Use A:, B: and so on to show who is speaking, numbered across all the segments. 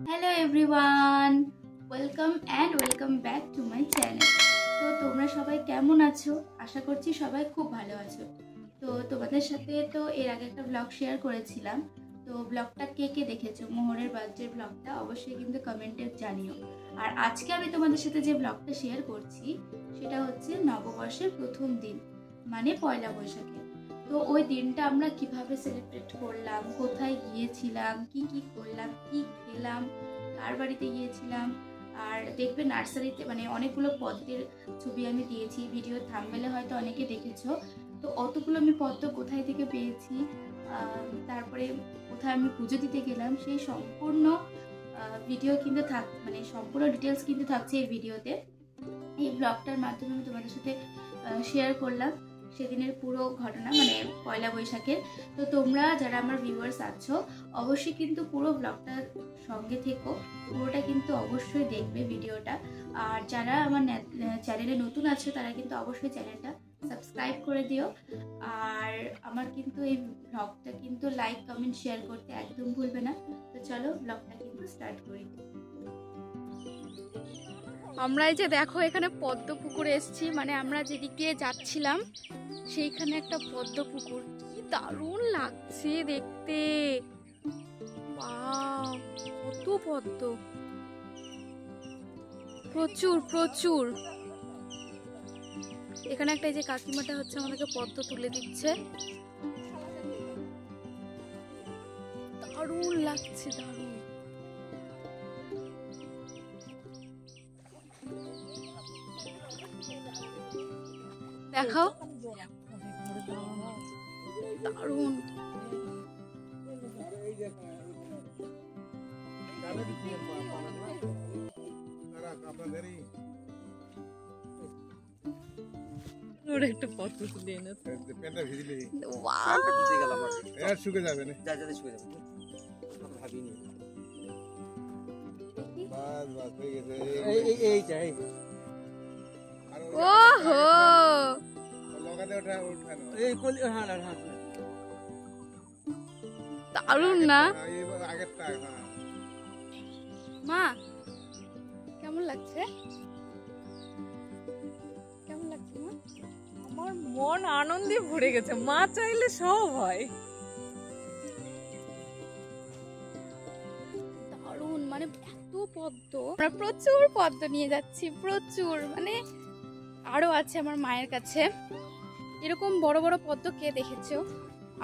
A: Hello everyone, welcome back to my channel. তো তোমরা সবাই কেমন আছো? আশা করছি সবাই খুব ভালো আছো। তো তোমাদের সাথে তো এর আগে একটা ব্লগ শেয়ার করেছিলাম। তো ব্লগটা কে কে দেখেছো, মোহরের বার্থডে ব্লগটা, অবশ্যই কিন্তু কমেন্টে জানিও। আর আজকে আমি তোমাদের সাথে যে ব্লগটা শেয়ার করছি সেটা হচ্ছে নববর্ষের প্রথম দিন, মানে পয়লা বৈশাখে। তো ওই দিনটা আমরা কিভাবে সেলিব্রেট করলাম, কোথায় গিয়েছিলাম, কি কি করলাম, কি খেলাম, কার বাড়িতে গিয়েছিলাম। আর দেখবে নার্সারিতে মানে অনেকগুলো পদ্মের ছবি আমি দিয়েছি, ভিডিও থাম্বনেলে হয়তো অনেকে দেখেছো। তো অতগুলো আমি পদ্ম কোথায় থেকে পেয়েছি, তারপরে কোথায় আমি পুজো দিতে গেলাম, সেই সম্পূর্ণ ভিডিও কিন্তু মানে সম্পূর্ণ ডিটেলস কিন্তু থাকছে এই ভিডিওতে। এই ব্লগটার মাধ্যমে আমি তোমাদের সাথে শেয়ার করলাম সেদিনের পুরো ঘটনা, মানে পয়লা বৈশাখের। তো তোমরা যারা আমার ভিউয়ার্স আছো অবশ্যই কিন্তু পুরো ব্লগটার সঙ্গে থেকো, পুরোটা কিন্তু অবশ্যই দেখবে ভিডিওটা। আর যারা আমার চ্যানেলে নতুন আছো তারা কিন্তু অবশ্যই চ্যানেলটা সাবস্ক্রাইব করে দিও। আর আমার কিন্তু এই ব্লগটা কিন্তু লাইক কমেন্ট শেয়ার করতে একদম ভুলবে না। তো চলো ব্লগটা কিন্তু স্টার্ট করি। আমরা এই যে দেখো এখানে পদ্ম পুকুরে এসেছি, মানে আমরা যেদিক দিয়ে যাচ্ছিলাম সেইখানে একটা পদ্ম পুকুর, কি দারুণ লাগছে দেখতে। ওয়াও, কত পদ্ম, প্রচুর প্রচুর। এখানে একটা এই যে কাকিমাটা হচ্ছে আমাদেরকে পদ্ম তুলে দিচ্ছে, দারুণ লাগছে, দারুণ। দেখাও, দারুণ। একটু পদ্ম তুলে এনে পেটটা ভিজলে শুকে যাবে না, শুকে যাবে। ভাবিনি বাস বাস হয়ে গেছে এইটাই। ওহো, লাগাতে ওঠানো এই কোলি। হ্যাঁ হ্যাঁ, দারুণ না? আগেরটা। হ্যাঁ মা, কেমন লাগছে? কেমন লাগছে মা?
B: আমার মন আনন্দে ভরে গেছে, মা চাইলে সব হয়।
A: দারুণ, মানে এত পদ্ম, আমরা প্রচুর পদ্ম নিয়ে যাচ্ছি, প্রচুর। মানে আরো আছে আমার মায়ের কাছে। এরকম বড় বড় পদ্ম কে দেখেছো?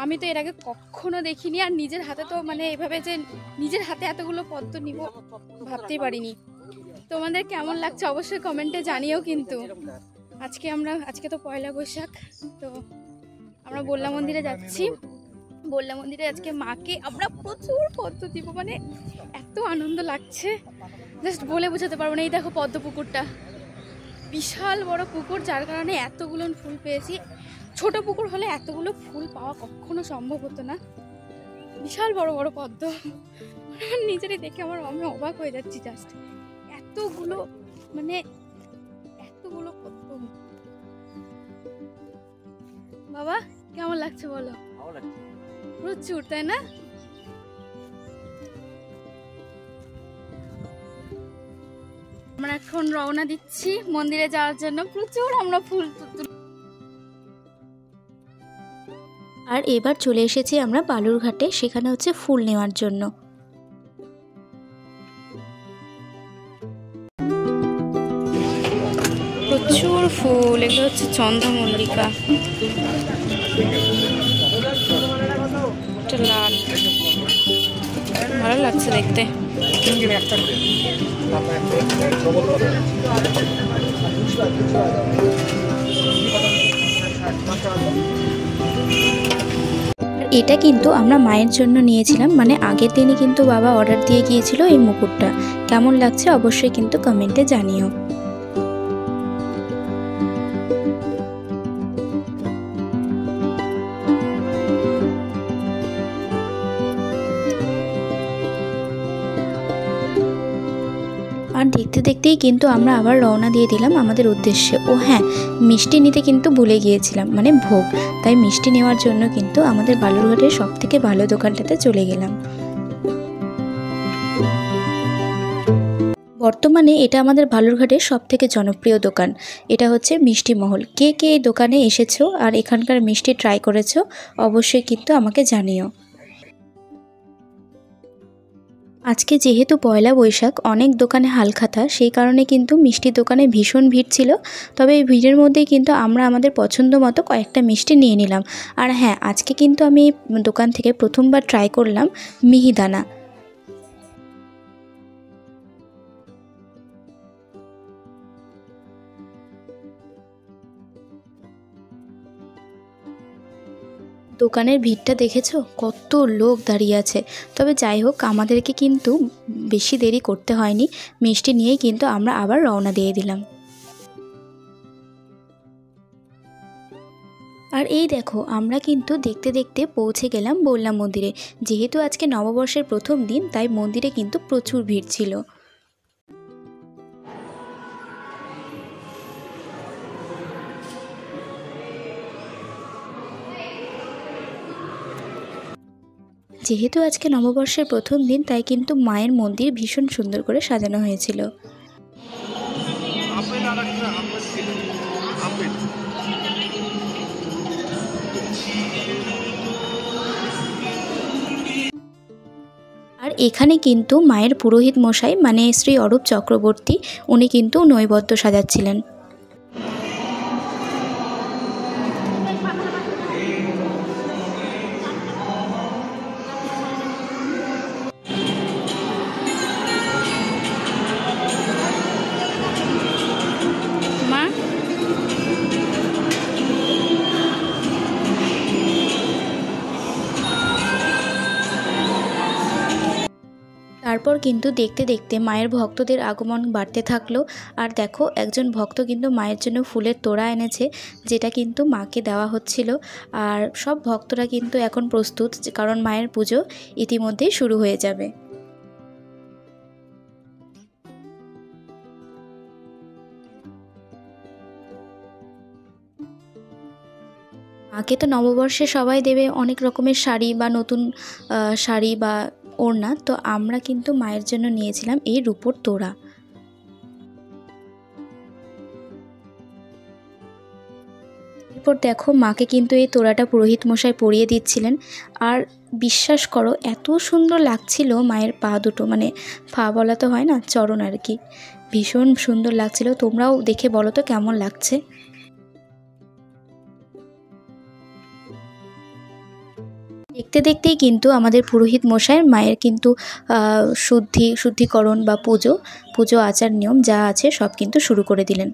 A: আমি তো এর আগে কখনো দেখিনি। আর নিজের হাতে তো মানে এভাবে যে নিজের হাতে এতগুলো পদ্ম নিব ভাবতেই পারিনি। তোমাদের কেমন লাগছে অবশ্যই কমেন্টে জানিও। কিন্তু আজকে তো পয়লা বৈশাখ, তো আমরা বল্লা মন্দিরে যাচ্ছি। বল্লা মন্দিরে আজকে মাকে আমরা প্রচুর পদ্ম দিব, মানে এত আনন্দ লাগছে, জাস্ট বলে বোঝাতে পারবো না। এই দেখো পদ্ম পুকুরটা, বিশাল বড় পুকুর, যার কারণে এতগুলো ফুল পেয়েছি। ছোট পুকুর হলে এতগুলো ফুল পাওয়া কখনো সম্ভব হতো না। বিশাল বড় বড় পদ্ম, নিজেরই দেখে আমি অবাক হয়ে যাচ্ছি। জাস্ট এতগুলো, মানে এতগুলো পদ্ম। বাবা কেমন লাগছে বলো? প্রচুর, তাই না? আমরা এখন রওনা দিচ্ছি মন্দিরে যাওয়ার জন্য। প্রচুর আমরা ফুল।
C: আর এবার চলে এসেছি আমরা বালুরঘাটে, সেখানে হচ্ছে ফুল নেওয়ার জন্য।
A: প্রচুর ফুল, এগুলো হচ্ছে চন্দ্রমল্লিকা, লাল, ভালো লাগছে দেখতে।
C: এটা কিন্তু আমরা মায়ের জন্য নিয়েছিলাম, মানে আগের দিনই কিন্তু বাবা অর্ডার দিয়ে গিয়েছিল এই মুকুটটা। কেমন লাগছে অবশ্যই কিন্তু কমেন্টে জানিও। আর দেখতে দেখতেই কিন্তু আমরা আবার রওনা দিয়ে দিলাম আমাদের উদ্দেশ্যে। ও হ্যাঁ, মিষ্টি নিতে কিন্তু ভুলে গিয়েছিলাম, মানে ভোগ। তাই মিষ্টি নেওয়ার জন্য কিন্তু আমাদের বালুরঘাটের সবথেকে ভালো দোকানটাতে চলে গেলাম। বর্তমানে এটা আমাদের বালুরঘাটের সবথেকে জনপ্রিয় দোকান। এটা হচ্ছে মিষ্টি মহল। কে কে এই দোকানে এসেছো আর এখানকার মিষ্টি ট্রাই করেছো অবশ্যই কিন্তু আমাকে জানিও। আজকে যেহেতু পয়লা বৈশাখ, অনেক দোকানে হালখাতা, সেই কারণে কিন্তু মিষ্টির দোকানে ভীষণ ভিড় ছিল। তবে এই ভিড়ের মধ্যেই কিন্তু আমরা আমাদের পছন্দ মতো কয়েকটা মিষ্টি নিয়ে নিলাম। আর হ্যাঁ, আজকে কিন্তু আমি দোকান থেকে প্রথমবার ট্রাই করলাম মিহিদানা। দোকানের ভিড়টা দেখেছো, কত লোক দাঁড়িয়ে আছে। তবে যাই হোক, আমাদেরকে কিন্তু বেশি দেরি করতে হয়নি। মিষ্টি নিয়েই কিন্তু আমরা আবার রওনা দিয়ে দিলাম। আর এই দেখো, আমরা কিন্তু দেখতে দেখতে পৌঁছে গেলাম বললাম মন্দিরে। যেহেতু আজকে নববর্ষের প্রথম দিন, তাই মন্দিরে কিন্তু প্রচুর ভিড় ছিল। যেহেতু আজকে নববর্ষের প্রথম দিন, তাই কিন্তু মায়ের মন্দির ভীষণ সুন্দর করে সাজানো হয়েছিল। আর এখানে কিন্তু মায়ের পুরোহিত মশাই, মানে শ্রী অরূপ চক্রবর্তী, উনি কিন্তু নৈবেদ্য সাজাচ্ছিলেন। তারপর কিন্তু দেখতে দেখতে মায়ের ভক্তদের আগমন বাড়তে থাকলো। আর দেখো, একজন ভক্ত কিন্তু মায়ের জন্য ফুলের তোড়া এনেছে, যেটা কিন্তু মাকে দেওয়া হচ্ছিল। আর সব ভক্তরা কিন্তু এখন প্রস্তুত, কারণ মায়ের পুজো ইতিমধ্যেই শুরু হয়ে যাবে। মাকে তো নববর্ষে সবাই দেবে অনেক রকমের শাড়ি বা নতুন শাড়ি বা ওড়না, তো আমরা কিন্তু মায়ের জন্য নিয়েছিলাম এই রূপোর তোড়া। এরপর দেখো, মাকে কিন্তু এই তোড়াটা পুরোহিত মশাই পরিয়ে দিচ্ছিলেন। আর বিশ্বাস করো, এত সুন্দর লাগছিল মায়ের পা দুটো, মানে পা বলা তো হয় না, চরণ আর কি, ভীষণ সুন্দর লাগছিল। তোমরাও দেখে বলো তো কেমন লাগছে। দেখতে দেখতেই কিন্তু আমাদের পুরোহিত মশাইয়ের মায়ের কিন্তু শুদ্ধিকরণ বা পুজো আচার নিয়ম যা আছে সব কিন্তু শুরু করে দিলেন।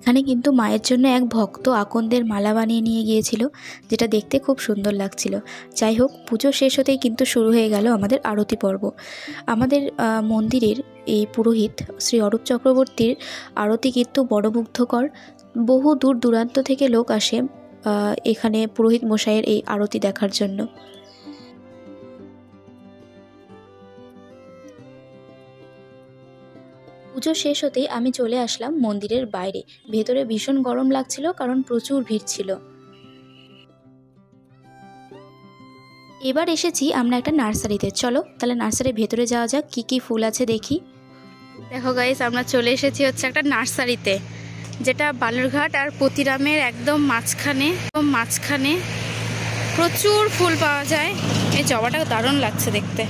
C: এখানে কিন্তু মায়ের জন্য এক ভক্ত আকন্দের মালা বানিয়ে নিয়ে গিয়েছিল, যেটা দেখতে খুব সুন্দর লাগছিল। যাই হোক, পুজো শেষ হতেই কিন্তু শুরু হয়ে গেল আমাদের আরতি পর্ব। আমাদের মন্দিরের এই পুরোহিত শ্রী অরূপ চক্রবর্তীর আরতি কিন্তু বড় মুগ্ধকর। বহু দূর দূরান্ত থেকে লোক আসে এখানে পুরোহিত মশাইয়ের এই আরতি দেখার জন্য। পুজো শেষ হতেই আমি চলে আসলাম মন্দিরের বাইরে। ভেতরে ভীষণ গরম লাগছিল, কারণ প্রচুর ভিড় ছিল। এবার এসেছি আমরা একটা নার্সারিতে। চলো তাহলে নার্সারির ভেতরে যাওয়া যাক, কি কি ফুল আছে দেখি। দেখো গাইস, আমরা চলে এসেছি হচ্ছে একটা নার্সারিতে, যেটা বালুরঘাট আর পতিরামের একদম মাঝখানে প্রচুর ফুল পাওয়া যায়। এই জবাটা দারুণ লাগছে দেখতে,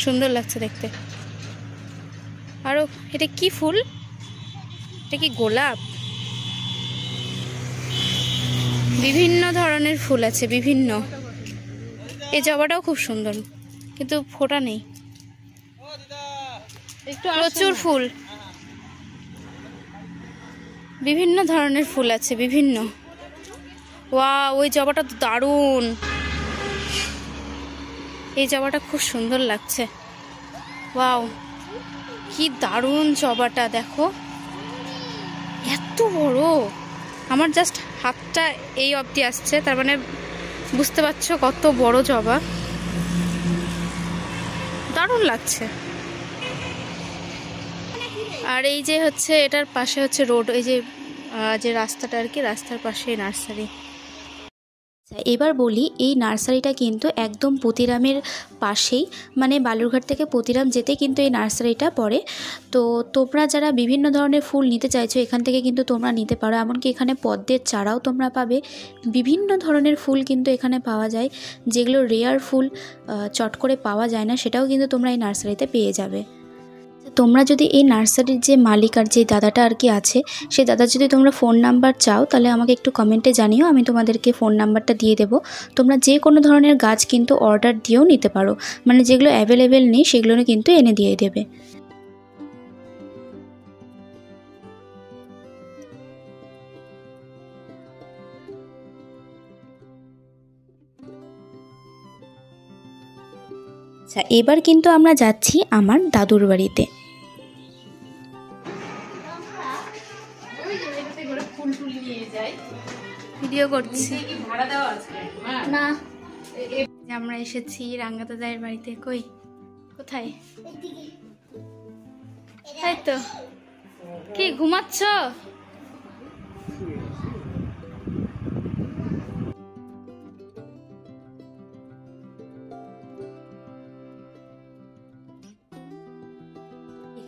C: সুন্দর লাগছে দেখতে। আরও এটা কি ফুল? এটা কি গোলাপ? বিভিন্ন ধরনের ফুল আছে, বিভিন্ন। এই জবাটাও খুব সুন্দর, কিন্তু ফোটা নেই। প্রচুর ফুল, বিভিন্ন ধরনের ফুল আছে, বিভিন্ন। ওয়াও, ওই জবাটা তো দারুণ। এই জবাটা খুব সুন্দর লাগছে। ওয়াও, কি দারুণ জবাটা, দেখো এত বড়। আমার জাস্ট হাতটা এই অবধি আসছে, তার মানে বুঝতে পারছো কত বড় জবা। দারুণ লাগছে। আর এই যে হচ্ছে এটার পাশে হচ্ছে রোড, এই যে যে রাস্তাটা আর কি, রাস্তার পাশে নার্সারি। এবার বলি, এই নার্সারিটা কিন্তু একদম পতিরামের পাশেই, মানে বালুরঘাট থেকে পতিরাম যেতে কিন্তু এই নার্সারিটা পড়ে। তো তোমরা যারা বিভিন্ন ধরনের ফুল নিতে চাইছো এখান থেকে কিন্তু তোমরা নিতে পারো। এমনকি এখানে পদ্মের চারাও তোমরা পাবে। বিভিন্ন ধরনের ফুল কিন্তু এখানে পাওয়া যায়, যেগুলো রেয়ার ফুল চট করে পাওয়া যায় না, সেটাও কিন্তু তোমরা এই নার্সারিতে পেয়ে যাবে। তোমরা যদি এই নার্সারির যে মালিক আর যে দাদাটা আর কি আছে, সেই দাদার যদি তোমরা ফোন নাম্বার চাও তাহলে আমাকে একটু কমেন্টে জানিও, আমি তোমাদেরকে ফোন নাম্বারটা দিয়ে দেবো। তোমরা যে কোনো ধরনের গাছ কিন্তু অর্ডার দিয়েও নিতে পারো, মানে যেগুলো অ্যাভেলেবেল নেই সেগুলো কিন্তু এনে দিয়ে দেবে। আচ্ছা, এবার কিন্তু আমরা যাচ্ছি আমার দাদুর বাড়িতে। ভিডিও করছি না, আমরা এসেছি রাঙ্গা দাদার বাড়িতে। কই, কোথায়? তাই তো, কি ঘুমাচ্ছ?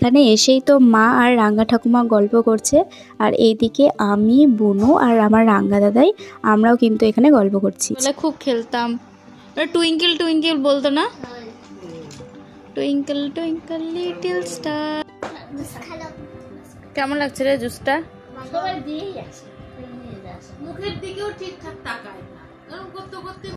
C: এখানে এসেই তো মা আর রাঙ্গা ঠাকুমা গল্প করছে, আর এইদিকে আমি, বুনু আর আমার রাঙ্গা দাদাই আমরাও কিন্তু এখানে গল্প করছি। খুব খেলতাম, টুইঙ্কেল টুইঙ্কেল বলতো না, টুইঙ্কেল টুইঙ্কেল লিটল স্টার। কেমন লাগছে রে জুসটা?
A: সবাই দিয়েই আছে, মুখের দিকেও ঠিকঠাক তাকায় না, কারণ করতে করতে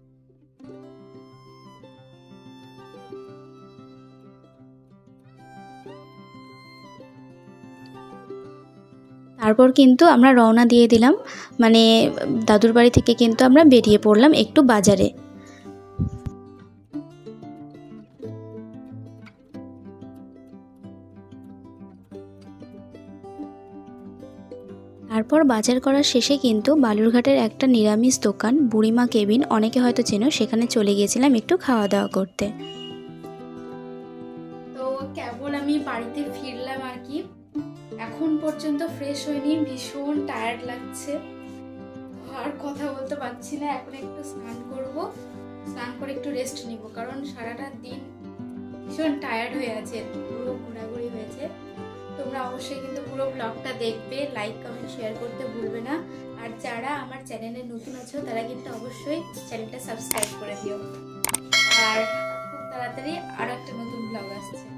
C: তারপর কিন্তু আমরা রওনা দিয়ে দিলাম, মানে দাদুর বাড়ি থেকে কিন্তু আমরা বেরিয়ে পড়লাম একটু বাজারে। তারপর বাজার করার শেষে কিন্তু বালুরঘাটের একটা নিরামিষ দোকান বুড়িমা কেবিন, অনেকে হয়তো চেনো, সেখানে চলে গিয়েছিলাম একটু খাওয়া দাওয়া করতে। তো কেবল আমি বাড়িতে ফিরলাম আর কি, এখন পর্যন্ত ফ্রেশ হয়নি, ভীষণ টায়ার্ড লাগছে, আর কথা বলতে পারছি না। এখন একটু স্নান করব, স্নান করে একটু রেস্ট নিব, কারণ সারাটা দিন ভীষণ টায়ার্ড হয়ে আছে, পুরো ঘোরাঘুরি হয়েছে। তোমরা অবশ্যই কিন্তু পুরো ব্লগটা দেখবে, লাইক কমেন্ট শেয়ার করতে ভুলবে না। আর যারা আমার চ্যানেলে নতুন আছো তারা কিন্তু অবশ্যই চ্যানেলটা সাবস্ক্রাইব করে দিও। আর খুব তাড়াতাড়ি আরো একটা নতুন ব্লগ আসছে।